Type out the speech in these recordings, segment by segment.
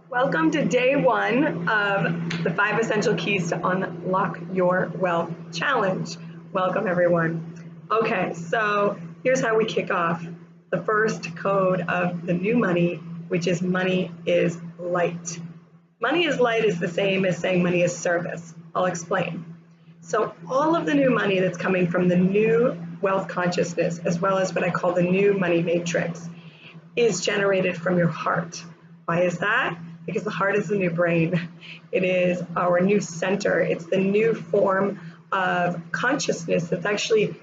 Welcome to day one of the 5 essential keys to unlock your wealth challenge. Welcome, everyone. Okay, so here's how we kick off. The first code of the new money, which is money is light. Money is light is the same as saying money is service. I'll explain. So all of the new money that's coming from the new wealth consciousness, as well as what I call the new money matrix, is generated from your heart. Why is that? Because the heart is the new brain. It is our new center. It's the new form of consciousness that's actually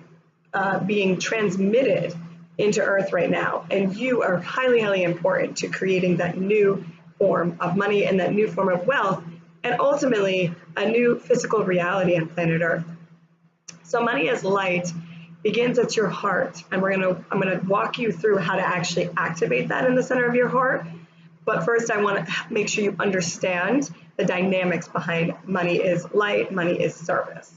being transmitted into Earth right now. And you are highly, highly important to creating that new form of money and that new form of wealth, and ultimately a new physical reality on planet Earth. So money is light begins at your heart, and I'm gonna walk you through how to actually activate that in the center of your heart. But first, I want to make sure you understand the dynamics behind money is light, money is service.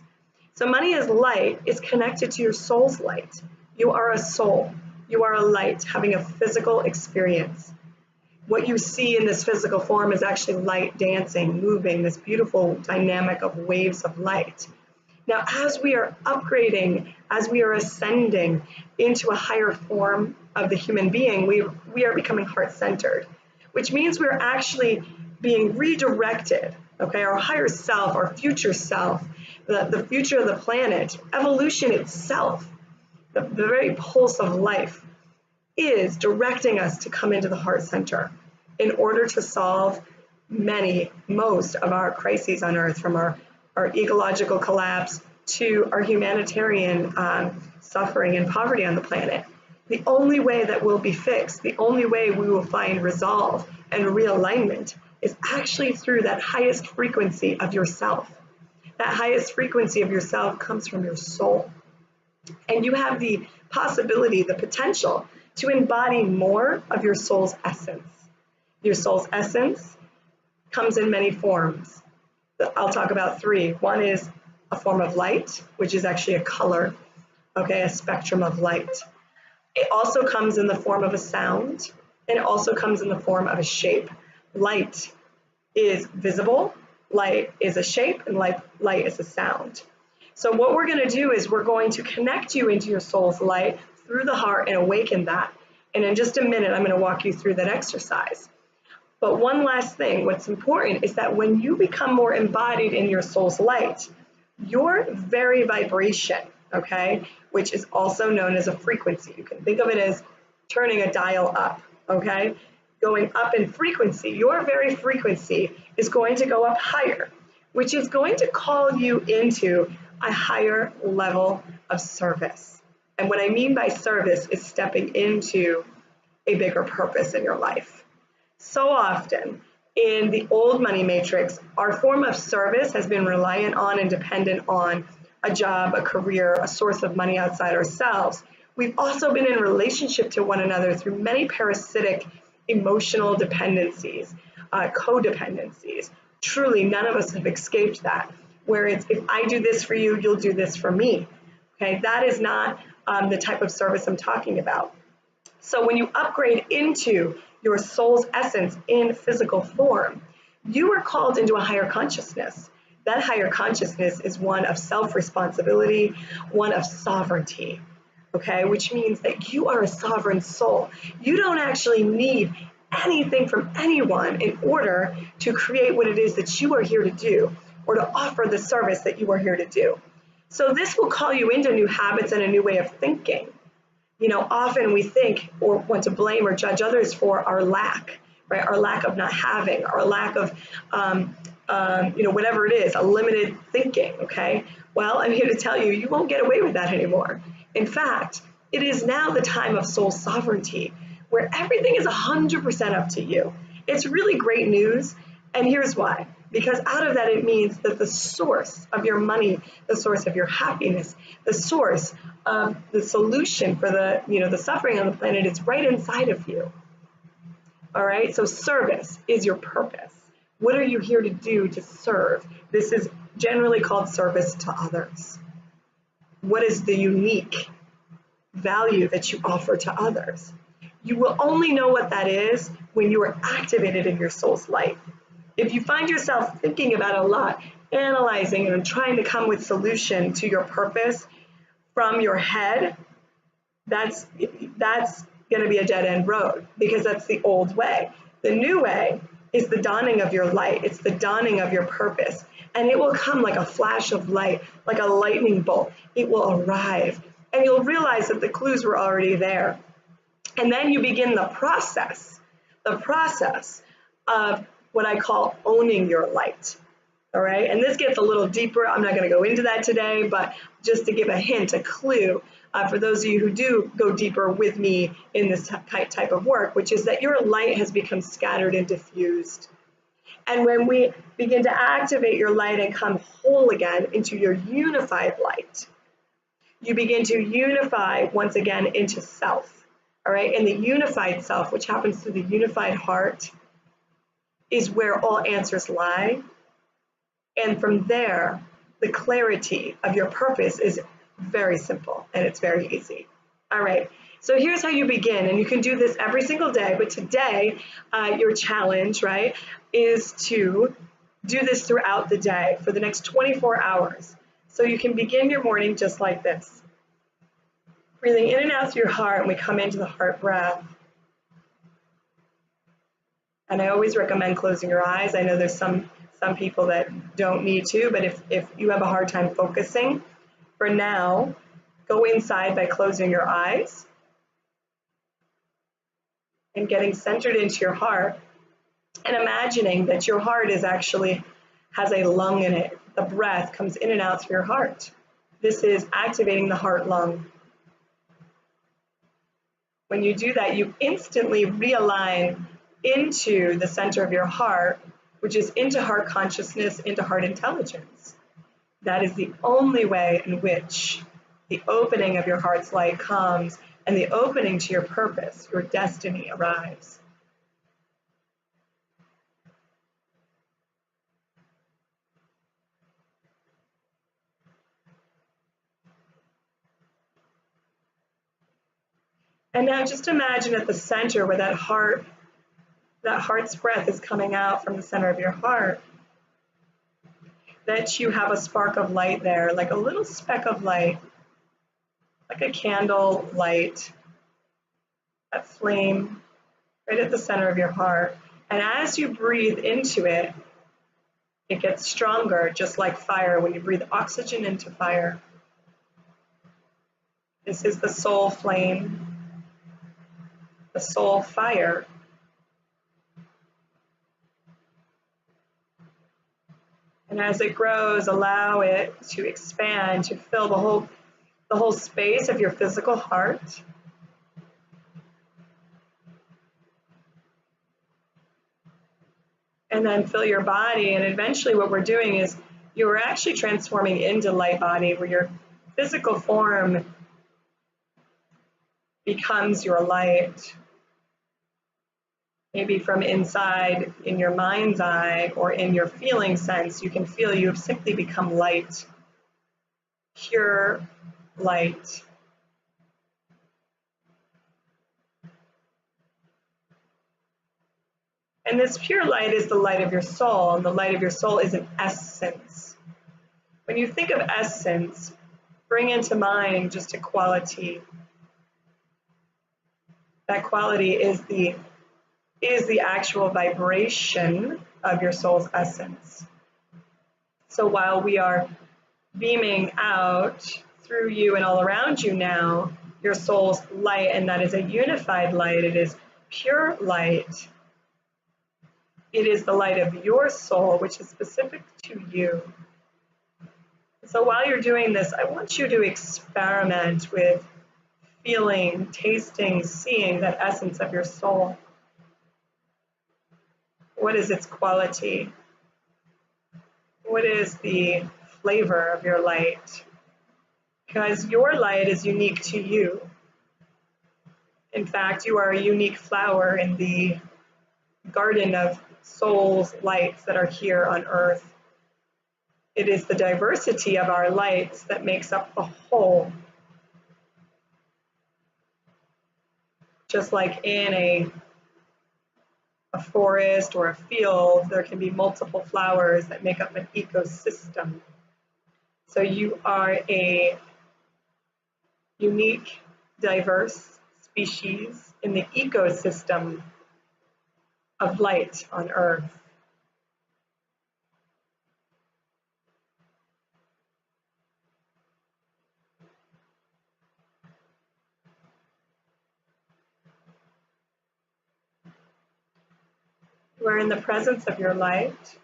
So money is light is connected to your soul's light. You are a soul. You are a light having a physical experience. What you see in this physical form is actually light dancing, moving, this beautiful dynamic of waves of light. Now, as we are upgrading, as we are ascending into a higher form of the human being, we are becoming heart-centered, which means we're actually being redirected, okay? Our higher self, our future self, the future of the planet, evolution itself, the very pulse of life is directing us to come into the heart center in order to solve most of our crises on Earth, from our ecological collapse to our humanitarian suffering and poverty on the planet. The only way that will be fixed, the only way we will find resolve and realignment is actually through that highest frequency of yourself. That highest frequency of yourself comes from your soul. And you have the possibility, the potential to embody more of your soul's essence. Your soul's essence comes in many forms. I'll talk about three. One is a form of light, which is actually a color, okay, a spectrum of light. It also comes in the form of a sound, and it also comes in the form of a shape. Light is visible, light is a shape, and light is a sound. So what we're going to do is we're going to connect you into your soul's light through the heart and awaken that. And in just a minute, I'm going to walk you through that exercise. But one last thing, what's important is that when you become more embodied in your soul's light, your very vibration, okay, which is also known as a frequency. You can think of it as turning a dial up, okay, going up in frequency. Your very frequency is going to go up higher, which is going to call you into a higher level of service. And what I mean by service is stepping into a bigger purpose in your life. So often in the old money matrix, our form of service has been reliant on and dependent on a job, a career, a source of money outside ourselves. We've also been in relationship to one another through many parasitic emotional dependencies, codependencies. Truly, none of us have escaped that, where it's, if I do this for you, you'll do this for me. Okay, that is not the type of service I'm talking about. So when you upgrade into your soul's essence in physical form, you are called into a higher consciousness. That higher consciousness is one of self-responsibility, one of sovereignty, okay? Which means that you are a sovereign soul. You don't actually need anything from anyone in order to create what it is that you are here to do, or to offer the service that you are here to do. So this will call you into new habits and a new way of thinking. You know, often we think or want to blame or judge others for our lack, right? Our lack of not having, our lack of, whatever it is, a limited thinking, okay? Well, I'm here to tell you, you won't get away with that anymore. In fact, it is now the time of soul sovereignty, where everything is 100% up to you. It's really great news, and here's why. Because out of that, it means that the source of your money, the source of your happiness, the source of the solution for the suffering on the planet is right inside of you. All right, so service is your purpose. What are you here to do to serve? This is generally called service to others. What is the unique value that you offer to others? You will only know what that is when you are activated in your soul's light. If you find yourself thinking about a lot, analyzing and trying to come with solution to your purpose from your head, that's going to be a dead end road, because that's the old way. The new way is the dawning of your light. It's the dawning of your purpose. And it will come like a flash of light, like a lightning bolt. It will arrive. And you'll realize that the clues were already there. And then you begin the process of what I call owning your light. All right. And this gets a little deeper. I'm not going to go into that today, but just to give a hint, a clue, for those of you who do go deeper with me in this type of work, which is that your light has become scattered and diffused. And when we begin to activate your light and come whole again into your unified light, you begin to unify once again into self. All right. And the unified self, which happens through the unified heart, is where all answers lie. And from there, the clarity of your purpose is very simple and it's very easy. All right, so here's how you begin, and you can do this every single day, but today your challenge, right, is to do this throughout the day for the next 24 hours. So you can begin your morning just like this. Breathing in and out through your heart, and we come into the heart breath. And I always recommend closing your eyes. I know there's some people that don't need to, but if you have a hard time focusing, for now, go inside by closing your eyes and getting centered into your heart and imagining that your heart is actually has a lung in it. The breath comes in and out through your heart. This is activating the heart lung. When you do that, you instantly realign into the center of your heart, which is into heart consciousness, into heart intelligence. That is the only way in which the opening of your heart's light comes and the opening to your purpose, your destiny, arrives. And now just imagine at the center where that heart's breath is coming out from the center of your heart, that you have a spark of light there, like a little speck of light, like a candle light, that flame right at the center of your heart. And as you breathe into it, it gets stronger, just like fire when you breathe oxygen into fire. This is the soul flame, the soul fire. And as it grows, allow it to expand, to fill the whole space of your physical heart. And then fill your body. And eventually what we're doing is you're actually transforming into light body, where your physical form becomes your light. Maybe from inside in your mind's eye or in your feeling sense, you can feel you have simply become light, pure light. And this pure light is the light of your soul, and the light of your soul is an essence. When you think of essence, bring into mind just a quality. That quality is the actual vibration of your soul's essence. So while we are beaming out through you and all around you now, your soul's light, and that is a unified light, it is pure light. It is the light of your soul, which is specific to you. So while you're doing this, I want you to experiment with feeling, tasting, seeing that essence of your soul. What is its quality? What is the flavor of your light? Because your light is unique to you. In fact, you are a unique flower in the garden of soul's lights that are here on earth. It is the diversity of our lights that makes up the whole. Just like in a a forest or a field, there can be multiple flowers that make up an ecosystem. So you are a unique, diverse species in the ecosystem of light on Earth. You are in the presence of your light.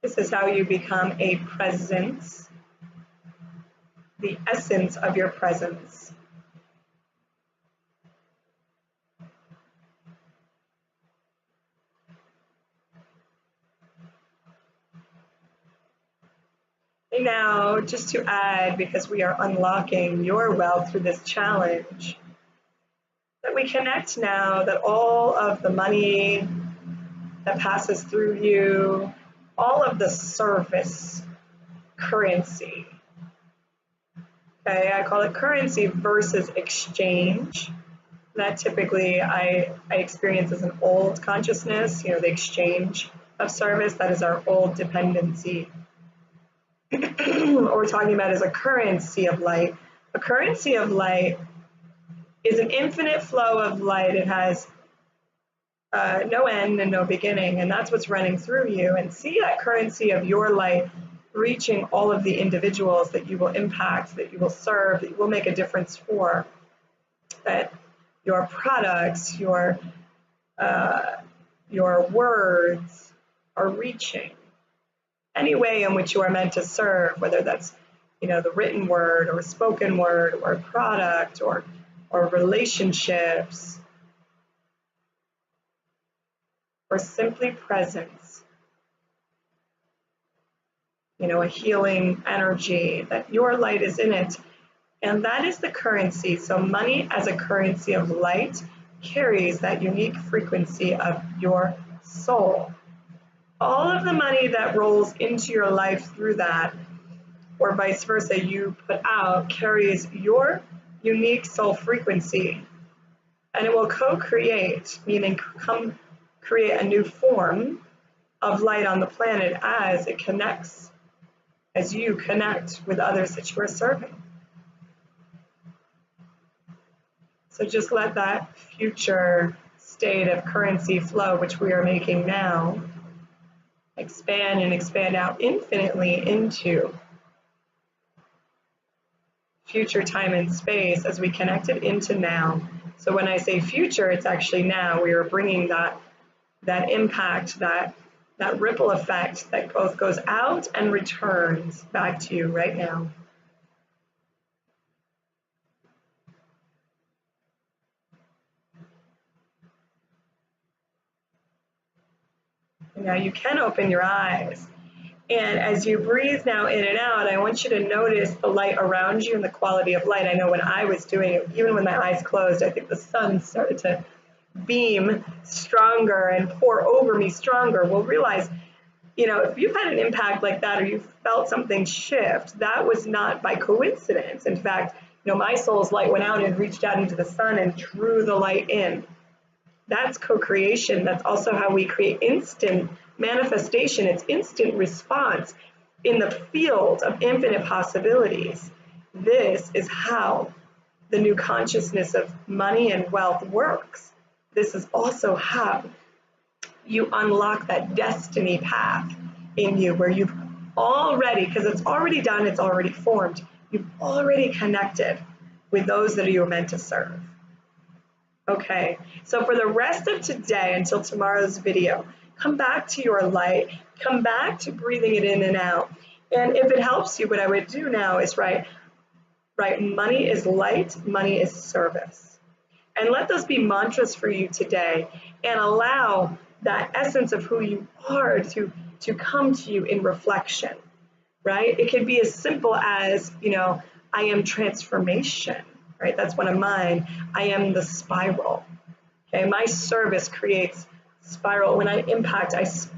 This is how you become a presence, the essence of your presence. And now, just to add, because we are unlocking your wealth through this challenge, that we connect now that all of the money that passes through you, all of the service currency, okay, I call it currency versus exchange. That typically I experience as an old consciousness, the exchange of service. That is our old dependency. What we're talking about is a currency of light. A currency of light is an infinite flow of light. It has no end and no beginning, and that's what's running through you. And see that currency of your light reaching all of the individuals that you will impact, that you will serve, that you will make a difference for, that your products, your words are reaching. Any way in which you are meant to serve, whether that's the written word or spoken word or product or relationships or simply presence, a healing energy, that your light is in it. And that is the currency. So money as a currency of light carries that unique frequency of your soul. All of the money that rolls into your life through that, or vice versa, you put out, carries your unique soul frequency. And it will co-create, meaning come create a new form of light on the planet as it connects, as you connect with others that you are serving. So just let that future state of currency flow, which we are making now, expand and expand out infinitely into future time and space as we connect it into now. So when I say future, it's actually now. We are bringing that impact, that ripple effect that both goes out and returns back to you right now. Now you can open your eyes. And as you breathe now in and out, I want you to notice the light around you and the quality of light. I know when I was doing it, even with my eyes closed, I think the sun started to beam stronger and pour over me stronger. We'll realize, if you've had an impact like that or you felt something shift, that was not by coincidence. In fact, my soul's light went out and reached out into the sun and drew the light in. That's co-creation. That's also how we create instant manifestation. It's instant response in the field of infinite possibilities. This is how the new consciousness of money and wealth works. This is also how you unlock that destiny path in you, where you've already, because it's already done, it's already formed, you've already connected with those that you were meant to serve. Okay, so for the rest of today until tomorrow's video, come back to your light, come back to breathing it in and out. And if it helps you, what I would do now is write money is light, money is service. And let those be mantras for you today, and allow that essence of who you are to come to you in reflection, right? It could be as simple as, I am transformation, right? That's one of mine. I am the spiral. Okay, my service creates spiral. When I impact,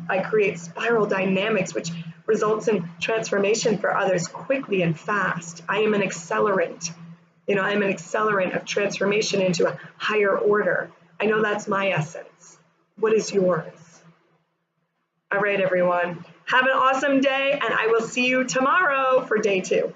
I create spiral dynamics, which results in transformation for others quickly and fast. I am an accelerant. I'm an accelerant of transformation into a higher order. I know that's my essence. What is yours? All right, everyone. Have an awesome day, and I will see you tomorrow for day 2.